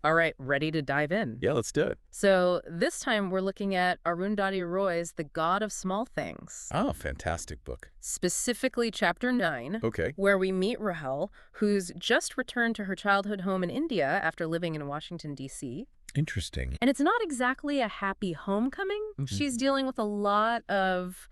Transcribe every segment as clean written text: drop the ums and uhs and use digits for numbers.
All right, ready to dive in. Yeah, let's do it. So this time we're looking at Arundhati Roy's The God of Small Things, Oh, fantastic book. specifically Chapter 9, Okay. where we meet Rahel, who's just returned to her childhood home in India after living in Washington, D.C. Interesting. And it's not exactly a happy homecoming. She's dealing with a lot of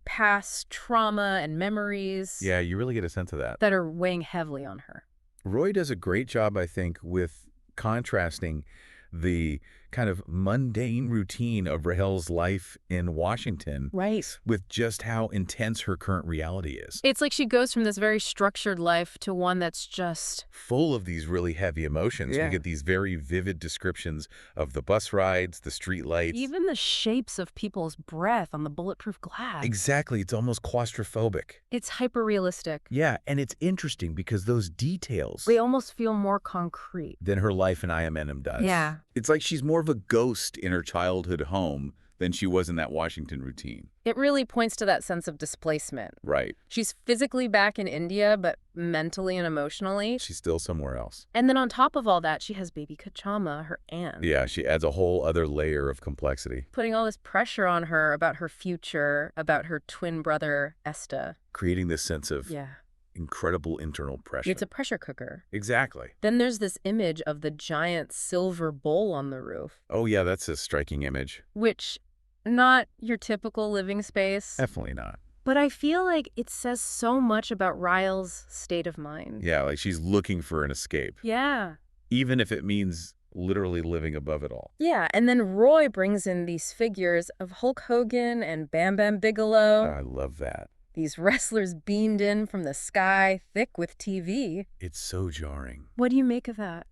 past trauma and memories Yeah, you really get a sense of that. that are weighing heavily on her. Roy does a great job, I think, with contrasting the kind of mundane routine of Rahel's life in Washington Right. with just how intense her current reality is. It's like she goes from this very structured life to one that's just... Full of these really heavy emotions. Yeah. We get these very vivid descriptions of the bus rides, the street lights. Even the shapes of people's breath on the bulletproof glass. Exactly. It's almost claustrophobic. It's hyper-realistic. Yeah, and it's interesting because those details They almost feel more concrete. than her life in IMNM does. Yeah. It's like she's more of a ghost in her childhood home than she was in that Washington routine. It really points to that sense of displacement. Right. She's physically back in India, but mentally and emotionally. She's still somewhere else. And then on top of all that, she has baby Kachama, her aunt. Yeah, she adds a whole other layer of complexity, Putting all this pressure on her about her future, about her twin brother, Esta. creating this sense of Yeah. incredible internal pressure. It's a pressure cooker. Exactly. Then there's this image of the giant silver bowl on the roof, Oh, yeah, that's a striking image. which, not your typical living space, Definitely not. but I feel like it says so much about Rahel's state of mind. Yeah, like she's looking for an escape, Yeah. even if it means literally living above it all. Yeah, and then Roy brings in these figures of Hulk Hogan and Bam Bam Bigelow. I love that. These wrestlers beamed in from the sky, thick with TV. It's so jarring. What do you make of that?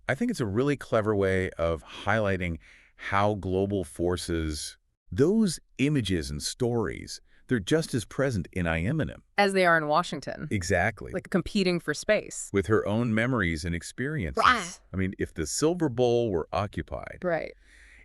I think it's a really clever way of highlighting how global forces, those images and stories, they're just as present in IMNM. As they are in Washington, Exactly. like competing for space. With her own memories and experiences. Right. I mean, if the silver bowl were occupied, Right.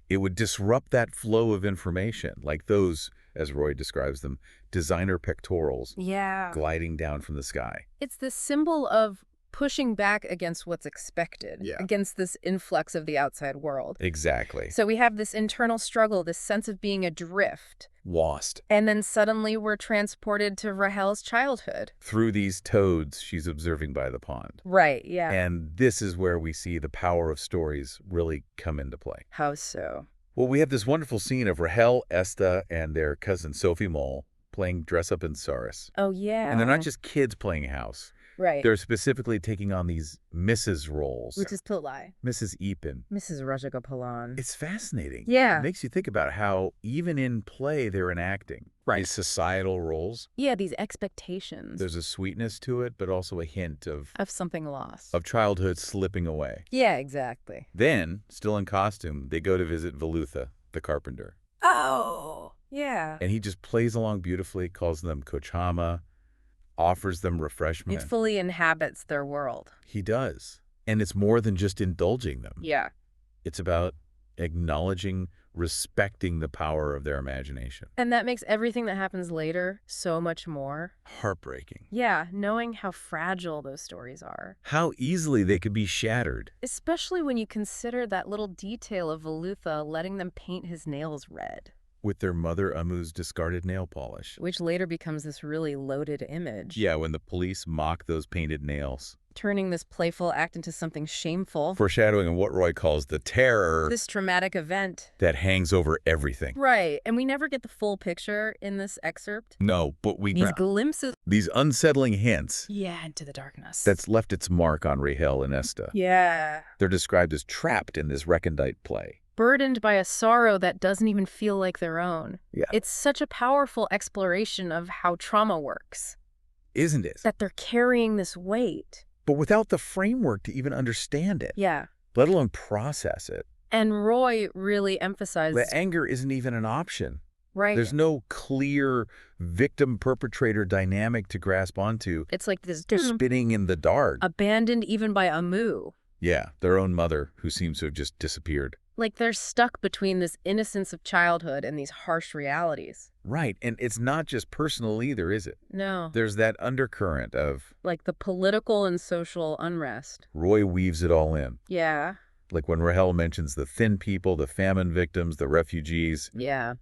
it would disrupt that flow of information, like those, as Roy describes them, designer pectorals Yeah. gliding down from the sky. It's this symbol of pushing back against what's expected, Yeah. against this influx of the outside world. Exactly. So we have this internal struggle, this sense of being adrift. Lost. And then suddenly we're transported to Rahel's childhood. Through these toads she's observing by the pond. Right, yeah. And this is where we see the power of stories really come into play. How so? Well, we have this wonderful scene of Rahel, Esta, and their cousin Sophie Mole playing dress-up in Saris. Oh, yeah. And they're not just kids playing house. Right. They're specifically taking on these Mrs. roles. Which is Pillai. Mrs. Eapen. Mrs. Rajagopalan. It's fascinating. Yeah. It makes you think about how even in play they're enacting. Right. These societal roles. Yeah, these expectations There's a sweetness to it, but also a hint of something lost. childhood slipping away. Yeah, exactly. Then, still in costume, they go to visit Velutha, the carpenter. Oh, yeah. And he just plays along beautifully, calls them Kochama, offers them refreshment. It fully inhabits their world. He does. And it's more than just indulging them. Yeah. It's about acknowledging, respecting the power of their imagination. And that makes everything that happens later so much more. Heartbreaking. Yeah, knowing how fragile those stories are. How easily they could be shattered. Especially when you consider that little detail of Velutha letting them paint his nails red, With their mother Amu's discarded nail polish. which later becomes this really loaded image. Yeah, when the police mock those painted nails. Turning this playful act into something shameful. Foreshadowing what Roy calls the terror This traumatic event. that hangs over everything. Right, and we never get the full picture in this excerpt. No, but These glimpses. these unsettling hints Yeah, into the darkness. that's left its mark on Rahel and Esta. Yeah. They're described as trapped in this recondite play. Burdened by a sorrow that doesn't even feel like their own. Yeah. It's such a powerful exploration of how trauma works. Isn't it? That they're carrying this weight. But without the framework to even understand it, Yeah. let alone process it. And Roy really emphasized... The anger isn't even an option. Right. There's no clear victim-perpetrator dynamic to grasp onto. It's like this... Spinning in the dark. Abandoned even by Amu. Yeah, their own mother, who seems to have just disappeared. Like they're stuck between this innocence of childhood and these harsh realities. Right, and it's not just personal either, is it? No. There's that undercurrent of... Like the political and social unrest. Roy weaves it all in. Yeah. Like when Rahel mentions the thin people, the famine victims, the refugees. Yeah.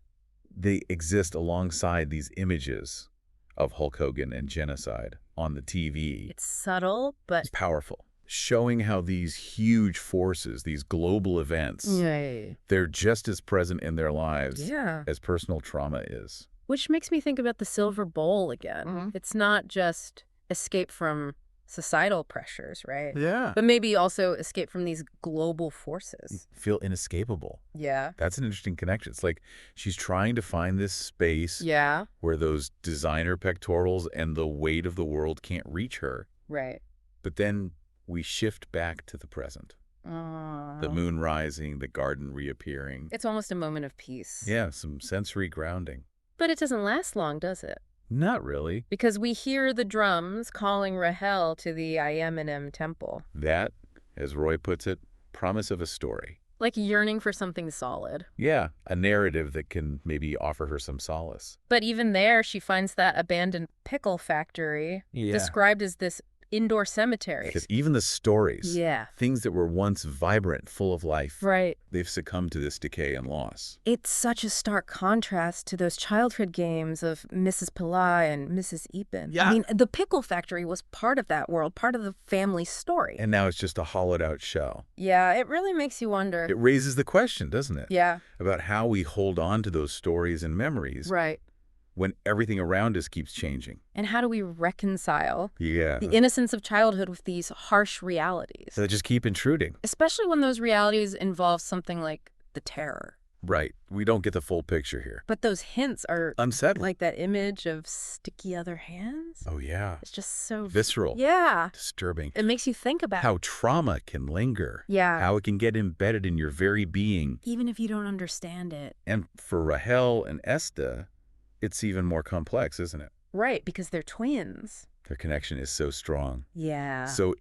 They exist alongside these images of Hulk Hogan and genocide on the TV. It's subtle, but... It's powerful. Showing how these huge forces, these global events, they're just as present in their lives as personal trauma is. Which makes me think about the silver bowl again. It's not just escape from societal pressures, right? Yeah. But maybe also escape from these global forces. Feel inescapable. Yeah. That's an interesting connection. It's like she's trying to find this space where those designer pectorals and the weight of the world can't reach her. Right. But then we shift back to the present. The moon rising, the garden reappearing. It's almost a moment of peace. Yeah, some sensory grounding. But it doesn't last long, does it? Not really. Because we hear the drums calling Rahel to the Eapen temple. That, as Roy puts it, promise of a story. Like yearning for something solid. Yeah, a narrative that can maybe offer her some solace. But even there, she finds that abandoned pickle factory described as this indoor cemetery. Because even the stories, Yeah. things that were once vibrant, full of life, Right. they've succumbed to this decay and loss. It's such a stark contrast to those childhood games of Mrs. Pillai and Mrs. Eapen. Yeah. I mean, the pickle factory was part of that world, part of the family story. And now it's just a hollowed out shell. Yeah, it really makes you wonder. It raises the question, doesn't it? Yeah. About how we hold on to those stories and memories Right. when everything around us keeps changing. And how do we reconcile Yeah. the innocence of childhood with these harsh realities? So they just keep intruding. Especially when those realities involve something like the terror. Right. We don't get the full picture here. But those hints are Unsettling. like that image of sticky other hands. Oh, yeah. It's just so... Visceral. Yeah. Disturbing. It makes you think about... How trauma can linger. Yeah. How it can get embedded in your very being. Even if you don't understand it. And for Rahel and Esta, it's even more complex, isn't it? Right, because they're twins. Their connection is so strong. Yeah. So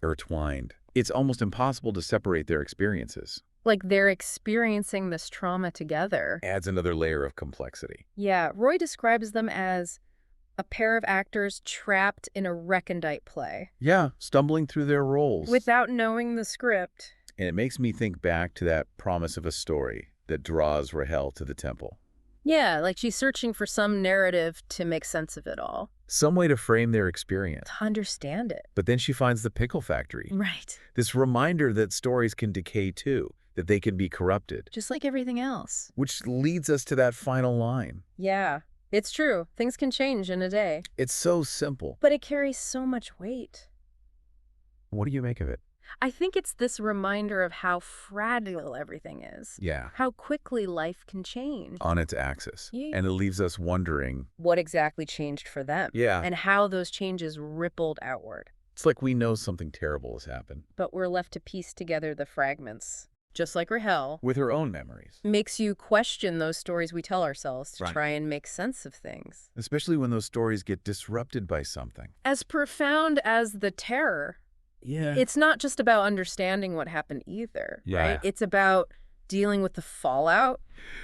intertwined. It's almost impossible to separate their experiences. Like they're experiencing this trauma together. Adds another layer of complexity. Yeah, Roy describes them as a pair of actors trapped in a recondite play. Yeah, stumbling through their roles. Without knowing the script. And it makes me think back to that promise of a story that draws Rahel to the temple. Yeah, like she's searching for some narrative to make sense of it all. Some way to frame their experience. To understand it. But then she finds the pickle factory. Right. This reminder that stories can decay too, that they can be corrupted. Just like everything else. Which leads us to that final line. Yeah, it's true. Things can change in a day. It's so simple. But it carries so much weight. What do you make of it? I think it's this reminder of how fragile everything is. Yeah. How quickly life can change. On its axis. Yeah. And it leaves us wondering. What exactly changed for them? Yeah. And how those changes rippled outward. It's like we know something terrible has happened. But we're left to piece together the fragments. Just like Rahel. With her own memories. Makes you question those stories we tell ourselves to Right. try and make sense of things. Especially when those stories get disrupted by something. As profound as the terror, Yeah. it's not just about understanding what happened either, Yeah. right? It's about dealing with the fallout,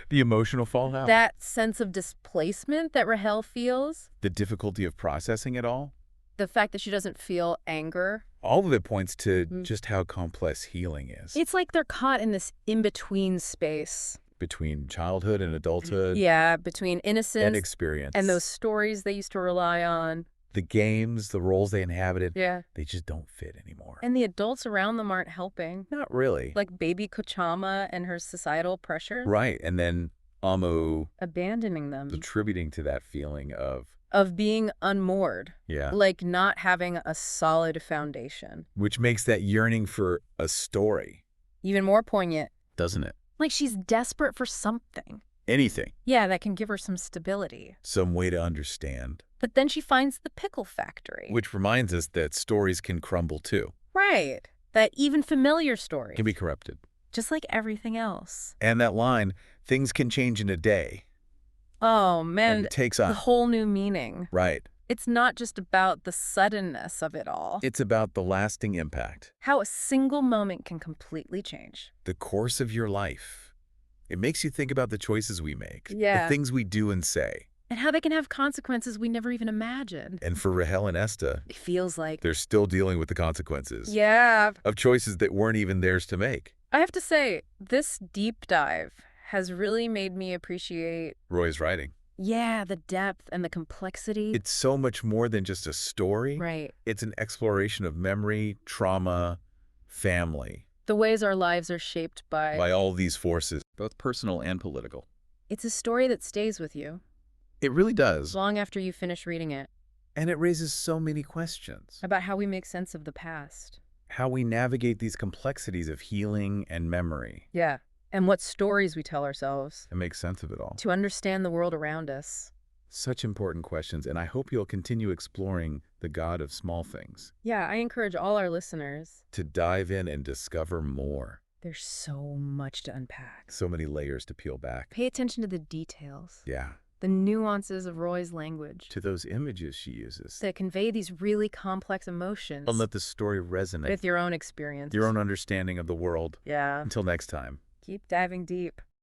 The emotional fallout. that sense of displacement that Rahel feels, The difficulty of processing it all. the fact that she doesn't feel anger. All of it points to just how complex healing is. It's like they're caught in this in-between space. Between childhood and adulthood. Yeah, between innocence And experience. and those stories they used to rely on. The games, the roles they inhabited. Yeah. They just don't fit anymore. And the adults around them aren't helping. Not really. Like baby Kochama and her societal pressures. Right. And then Amu Abandoning them. attributing to that feeling of being unmoored. yeah. Like not having a solid foundation. Which makes that yearning for a story, Even more poignant. doesn't it? Like she's desperate for something. Anything. Yeah, that can give her some stability. Some way to understand. But then she finds the pickle factory. Which reminds us that stories can crumble too. Right. That even familiar story. Can be corrupted. Just like everything else. And that line, things can change in a day. Oh, man. And it takes a on. whole new meaning. Right. It's not just about the suddenness of it all. It's about the lasting impact, How a single moment can completely change. the course of your life. It makes you think about the choices we make, Yeah. the things we do and say. And how they can have consequences we never even imagined. And for Rahel and Esta, It feels like... they're still dealing with the consequences Yeah. of choices that weren't even theirs to make. I have to say, this deep dive has really made me appreciate, Roy's writing. the depth and the complexity. It's so much more than just a story. Right. It's an exploration of memory, trauma, family, The ways our lives are shaped by all these forces. Both personal and political. It's a story that stays with you It really does. long after you finish reading it, And it raises so many questions. about how we make sense of the past. How we navigate these complexities of healing and memory Yeah. And what stories we tell ourselves and make sense of it all. to understand the world around us. Such important questions, and I hope you'll continue exploring the God of small things, Yeah, I encourage all our listeners. to dive in and discover more. There's so much to unpack. So many layers to peel back. Pay attention to the details, Yeah, the nuances of Roy's language to those images she uses. that convey these really complex emotions And let the story resonate with your own experience. your own understanding of the world. Yeah. Until next time. Keep diving deep.